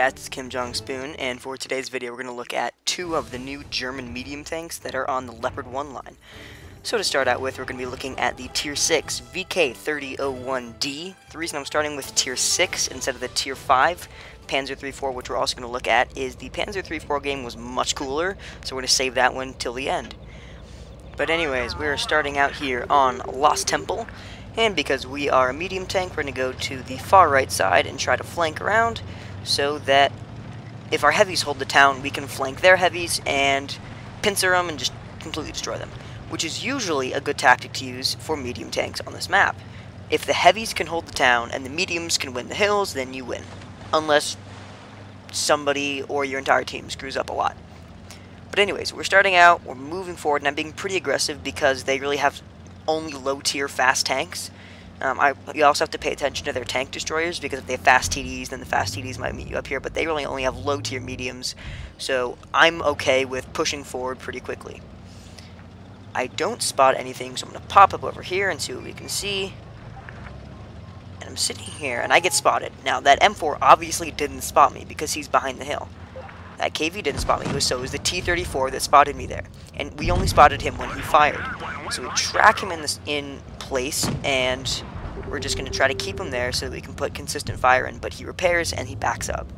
guys, it's Kim Jong Spoon, and for today's video we're going to look at two of the new German medium tanks that are on the Leopard 1 line. So to start out with, we're going to be looking at the Tier 6 VK3001D. The reason I'm starting with Tier 6 instead of the Tier 5 Panzer III, which we're also going to look at, is the Panzer III game was much cooler, so we're going to save that one till the end. But anyways, we're starting out here on Lost Temple, and because we are a medium tank, we're going to go to the far right side and try to flank around, so that if our heavies hold the town, we can flank their heavies and pincer them and just completely destroy them, which is usually a good tactic to use for medium tanks on this map. If the heavies can hold the town and the mediums can win the hills, then you win, unless somebody or your entire team screws up a lot. But anyways, we're starting out, we're moving forward, and I'm being pretty aggressive because they really have only low-tier fast tanks. You also have to pay attention to their tank destroyers, because if they have fast TDs, then the fast TDs might meet you up here, but they really only have low-tier mediums, so I'm okay with pushing forward pretty quickly. I don't spot anything, so I'm going to pop up over here and see what we can see. And I'm sitting here, and I get spotted. Now, that M4 obviously didn't spot me, because he's behind the hill. That KV didn't spot me, so it was the T-34 that spotted me there. And we only spotted him when he fired. So we track him in place, and we're just going to try to keep him there so that we can put consistent fire in. But he repairs, and he backs up.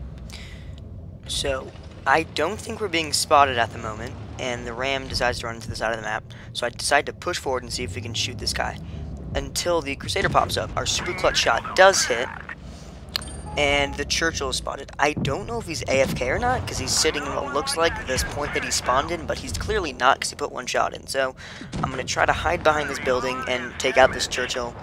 So I don't think we're being spotted at the moment, and the Ram decides to run to the side of the map. So I decide to push forward and see if we can shoot this guy. Until the Crusader pops up. Our super clutch shot does hit, and the Churchill is spotted. I don't know if he's AFK or not, because he's sitting in what looks like this point that he spawned in, but he's clearly not, because he put one shot in. So I'm going to try to hide behind this building and take out this Churchill.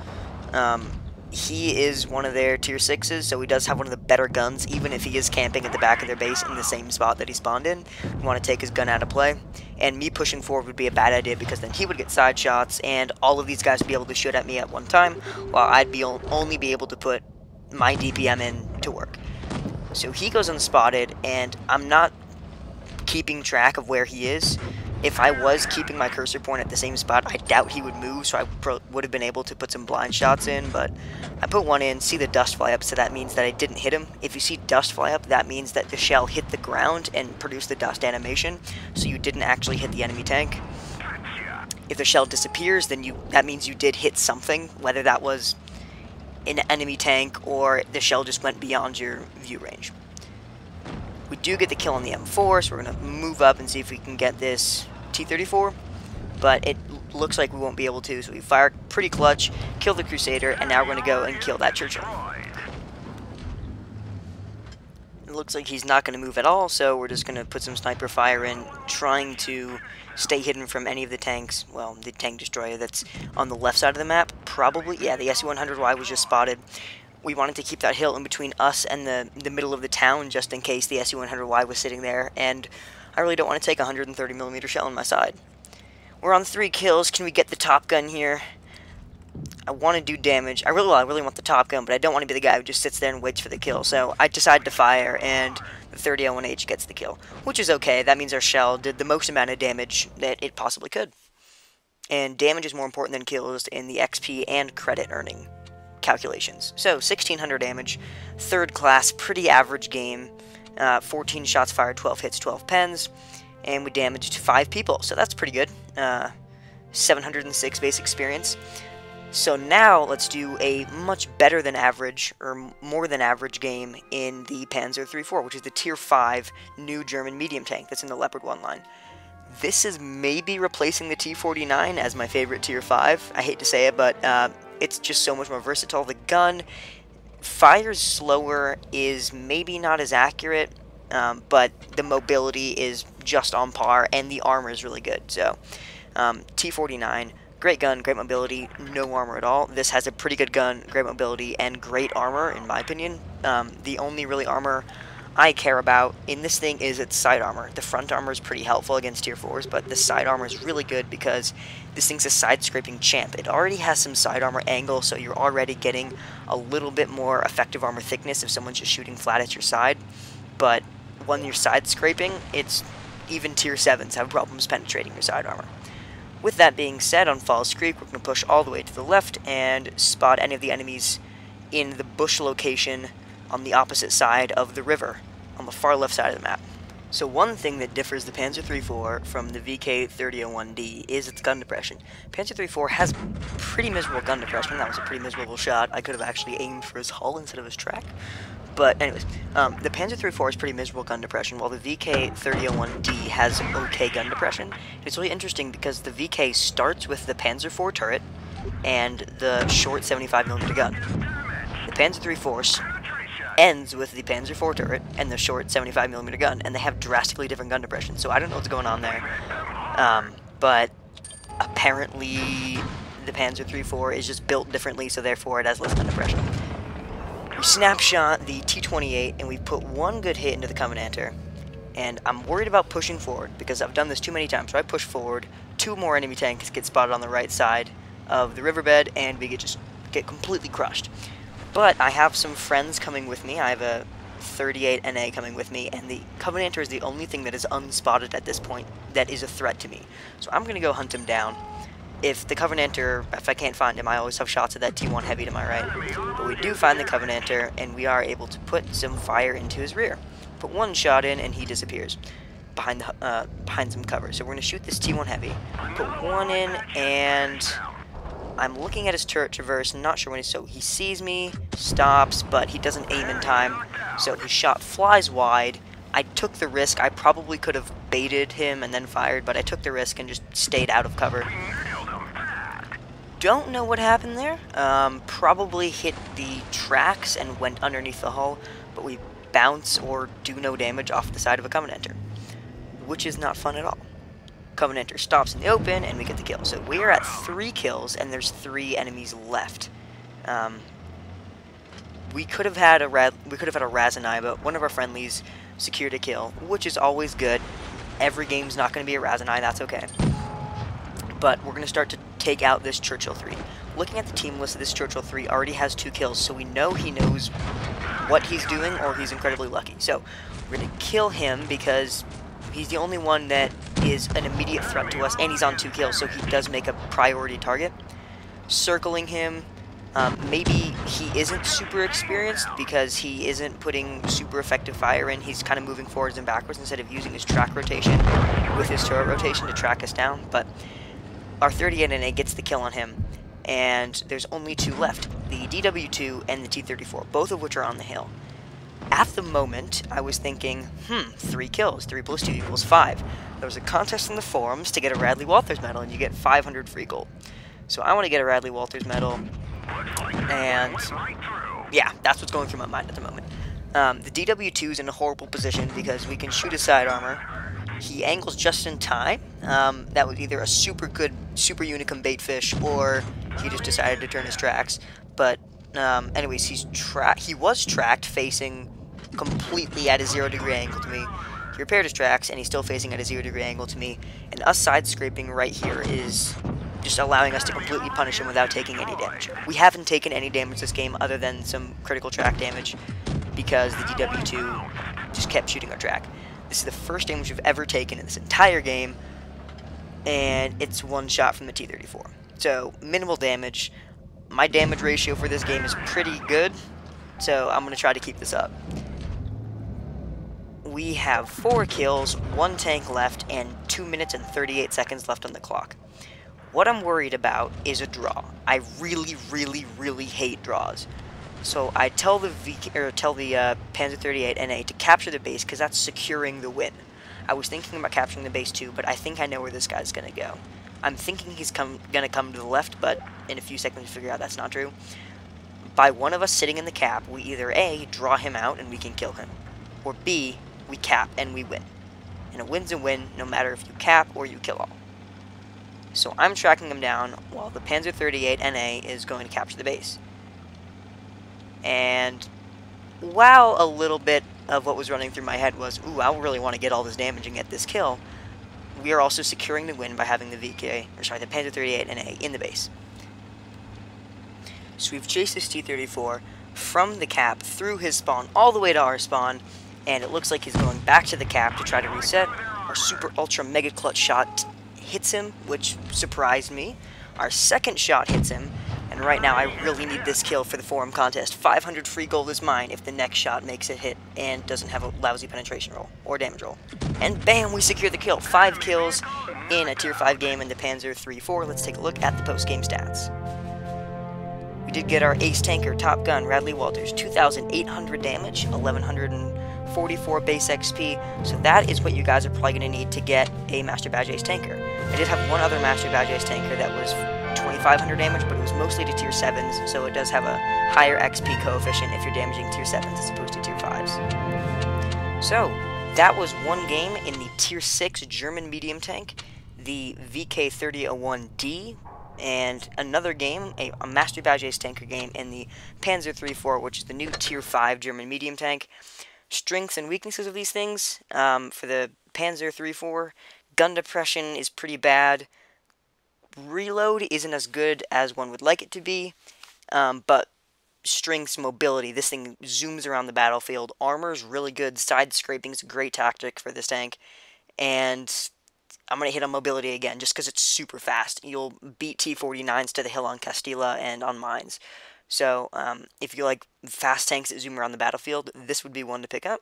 He is one of their Tier 6s, so he does have one of the better guns, even if he is camping at the back of their base in the same spot that he spawned in. We want to take his gun out of play, and me pushing forward would be a bad idea, because then he would get side shots, and all of these guys would be able to shoot at me at one time, while I'd only be able to put my DPM in to work. So he goes unspotted, and I'm not keeping track of where he is. If I was keeping my cursor point at the same spot, I doubt he would move, so I would have been able to put some blind shots in, but I put one in, see the dust fly up, so that means that I didn't hit him. If you see dust fly up, that means that the shell hit the ground and produced the dust animation, so you didn't actually hit the enemy tank. If the shell disappears, then that means you did hit something, whether that was an enemy tank or the shell just went beyond your view range. We do get the kill on the M4, so we're going to move up and see if we can get this T-34, but it looks like we won't be able to, so we fire pretty clutch, kill the Crusader, and now we're going to go and kill that Churchill. It looks like he's not going to move at all, so we're just going to put some sniper fire in, trying to stay hidden from any of the tanks. Well, the tank destroyer that's on the left side of the map, probably, yeah, the SU-100Y was just spotted. We wanted to keep that hill in between us and the middle of the town, just in case the SU-100Y was sitting there, and I really don't want to take a 130mm shell on my side. We're on 3 kills. Can we get the Top Gun here? I want to do damage. I really want the Top Gun, but I don't want to be the guy who just sits there and waits for the kill, so I decide to fire, and the 30L1H gets the kill, which is okay. That means our shell did the most amount of damage that it possibly could. And damage is more important than kills in the XP and credit earning calculations. So 1600 damage, 3rd class, pretty average game, 14 shots fired, 12 hits, 12 pens, and we damaged 5 people, so that's pretty good. 706 base experience. So now let's do a much better than average, or more than average game in the Panzer III, which is the Tier 5 new German medium tank that's in the Leopard 1 line. This is maybe replacing the T-49 as my favorite Tier 5. I hate to say it, but it's just so much more versatile. The gun fires slower, is maybe not as accurate, but the mobility is just on par, and the armor is really good. So T-49, great gun, great mobility, no armor at all. This has a pretty good gun, great mobility, and great armor, in my opinion. The only really armor I care about in this thing is its side armor. The front armor is pretty helpful against Tier 4s, but the side armor is really good because this thing's a side-scraping champ. It already has some side armor angle, so you're already getting a little bit more effective armor thickness if someone's just shooting flat at your side. But when you're side-scraping, it's even Tier 7s have problems penetrating your side armor. With that being said, on Falls Creek, we're going to push all the way to the left and spot any of the enemies in the bush location on the opposite side of the river on the far left side of the map. So one thing that differs the Panzer III-4 from the VK3001D is its gun depression. Panzer III-4 has pretty miserable gun depression. That was a pretty miserable shot. I could have actually aimed for his hull instead of his track. But anyways, the Panzer III-4 is pretty miserable gun depression, while the VK3001D has okay gun depression. It's really interesting because the VK starts with the Panzer IV turret and the short 75mm gun. The Panzer III-4 ends with the Panzer IV turret and the short 75mm gun, and they have drastically different gun depression, so I don't know what's going on there. But apparently the Panzer III-4 is just built differently, so therefore it has less gun depression. We snapshot the T-28, and we put one good hit into the Covenanter, and I'm worried about pushing forward, because I've done this too many times. So I push forward, 2 more enemy tanks get spotted on the right side of the riverbed, and we get completely crushed. But I have some friends coming with me. I have a 38 NA coming with me, and the Covenanter is the only thing that is unspotted at this point that is a threat to me. So I'm going to go hunt him down. If the Covenanter, if I can't find him, I always have shots of that T1 Heavy to my right. But we do find the Covenanter, and we are able to put some fire into his rear. Put one shot in, and he disappears behind some cover. So we're going to shoot this T1 Heavy. Put one in, and I'm looking at his turret traverse, not sure when so he sees me, stops, but he doesn't aim in time, so his shot flies wide. I took the risk. I probably could have baited him and then fired, but I took the risk and just stayed out of cover. Don't know what happened there. Probably hit the tracks and went underneath the hull, but we bounce or do no damage off the side of a Covenanter, which is not fun at all. Covenanter stops in the open, and we get the kill. So we are at 3 kills, and there's 3 enemies left. We could have had a Razanai, but one of our friendlies secured a kill, which is always good. Every game's not going to be a Razanai, that's okay. But we're going to start to take out this Churchill 3. Looking at the team list, this Churchill 3 already has 2 kills, so we know he knows what he's doing, or he's incredibly lucky. So we're going to kill him because he's the only one that is an immediate threat to us, and he's on 2 kills, so he does make a priority target. Circling him, maybe he isn't super experienced because he isn't putting super effective fire in. He's kind of moving forwards and backwards instead of using his track rotation with his turret rotation to track us down. But our 38 NA gets the kill on him, and there's only 2 left, the DW2 and the T-34, both of which are on the hill. At the moment, I was thinking, 3 kills, 3 plus 2 equals 5. There was a contest in the forums to get a Radley Walters medal, and you get 500 free gold. So I want to get a Radley Walters medal, and yeah, that's what's going through my mind at the moment. The DW2 is in a horrible position because we can shoot his side armor. He angles just in time. That was either a super good Super Unicum baitfish, or he just decided to turn his tracks. But anyways, he was tracked facing completely at a 0-degree angle to me. He repaired his tracks, and he's still facing at a 0-degree angle to me. And us side scraping right here is just allowing us to completely punish him without taking any damage. We haven't taken any damage this game other than some critical track damage because the DW2 just kept shooting our track. This is the first damage we've ever taken in this entire game, and it's 1 shot from the T-34. So, minimal damage. My damage ratio for this game is pretty good, so I'm going to try to keep this up. We have 4 kills, 1 tank left, and 2 minutes and 38 seconds left on the clock. What I'm worried about is a draw. I really, really, really hate draws. So I tell the Panzer 38 NA to capture the base because that's securing the win. I was thinking about capturing the base too, but I think I know where this guy's going to go. I'm thinking he's going to come to the left, but in a few seconds we figure out that's not true. By one of us sitting in the cap, we either A, draw him out and we can kill him, or B, we cap and we win. And a win's a win no matter if you cap or you kill all. So I'm tracking him down while the Panzer 38 NA is going to capture the base. And while a little bit of what was running through my head was, ooh, I really want to get all this damage and get this kill, we are also securing the win by having the Panzer 38 NA in the base. So we've chased this T-34 from the cap through his spawn all the way to our spawn, and it looks like he's going back to the cap to try to reset. Our super ultra mega clutch shot hits him, which surprised me. Our second shot hits him, And right now, I really need this kill for the forum contest. 500 free gold is mine if the next shot makes a hit and doesn't have a lousy penetration roll or damage roll. And bam, we secure the kill. 5 kills in a tier 5 game in the Panzer III-4. Let's take a look at the post-game stats. We did get our ace tanker, Top Gun, Radley Walters, 2,800 damage, 1,144 base XP, so that is what you guys are probably going to need to get a Master Badge Ace tanker. I did have one other Master Badge Ace tanker that was 2,500 damage, but it was mostly to tier 7s, so it does have a higher XP coefficient if you're damaging tier 7s as opposed to tier 5s. So, that was one game in the tier 6 German medium tank, the VK3001D, and another game, a Master Badge Ace tanker game in the Panzer III-4, which is the new tier 5 German medium tank. Strengths and weaknesses of these things, for the Panzer III-4, gun depression is pretty bad. Reload isn't as good as one would like it to be, but strengths, mobility, this thing zooms around the battlefield. Armor is really good. Side scraping is a great tactic for this tank, and I'm going to hit on mobility again, just because it's super fast. You'll beat T-49s to the hill on Castilla and on mines. So, if you like fast tanks that zoom around the battlefield, this would be one to pick up.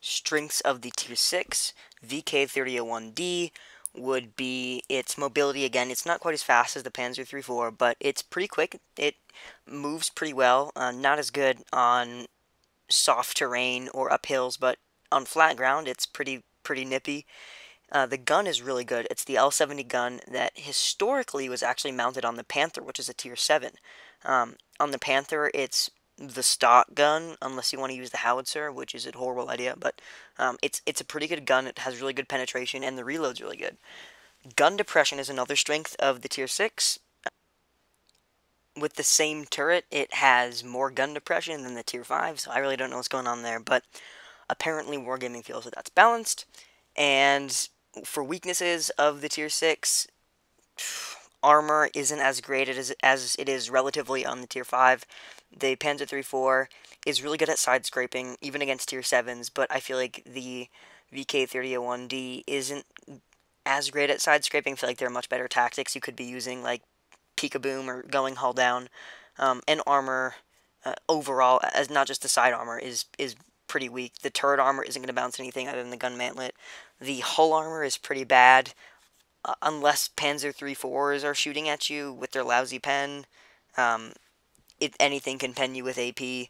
Strengths of the Tier 6 VK3001D would be its mobility again. It's not quite as fast as the Panzer III-4, but it's pretty quick. It moves pretty well. Not as good on soft terrain or up hills, but on flat ground, it's pretty nippy. The gun is really good. It's the L70 gun that historically was actually mounted on the Panther, which is a tier 7. On the Panther, it's the stock gun, unless you want to use the howitzer, which is a horrible idea, but it's a pretty good gun. It has really good penetration, and the reload's really good. Gun depression is another strength of the tier 6. With the same turret, it has more gun depression than the tier 5, so I really don't know what's going on there, but apparently Wargaming feels that that's balanced. And for weaknesses of the tier 6, armor isn't as great as it is relatively on the tier 5. The Panzer III-4 is really good at side scraping, even against tier 7s, but I feel like the VK3001D isn't as great at side scraping. I feel like there are much better tactics you could be using, like peek-a-boom or going hull down. And armor, overall, as not just the side armor, is pretty weak. The turret armor isn't going to bounce anything other than the gun mantlet. The hull armor is pretty bad, unless Panzer III-4s are shooting at you with their lousy pen. If anything can pen you with AP,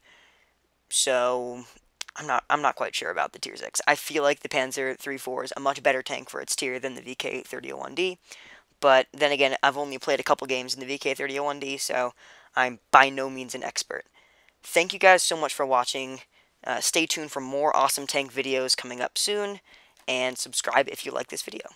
so I'm not quite sure about the tier 6. I feel like the Panzer III-4 is a much better tank for its tier than the VK3001D, but then again, I've only played a couple games in the VK3001D, so I'm by no means an expert. Thank you guys so much for watching. Stay tuned for more awesome tank videos coming up soon, and subscribe if you like this video.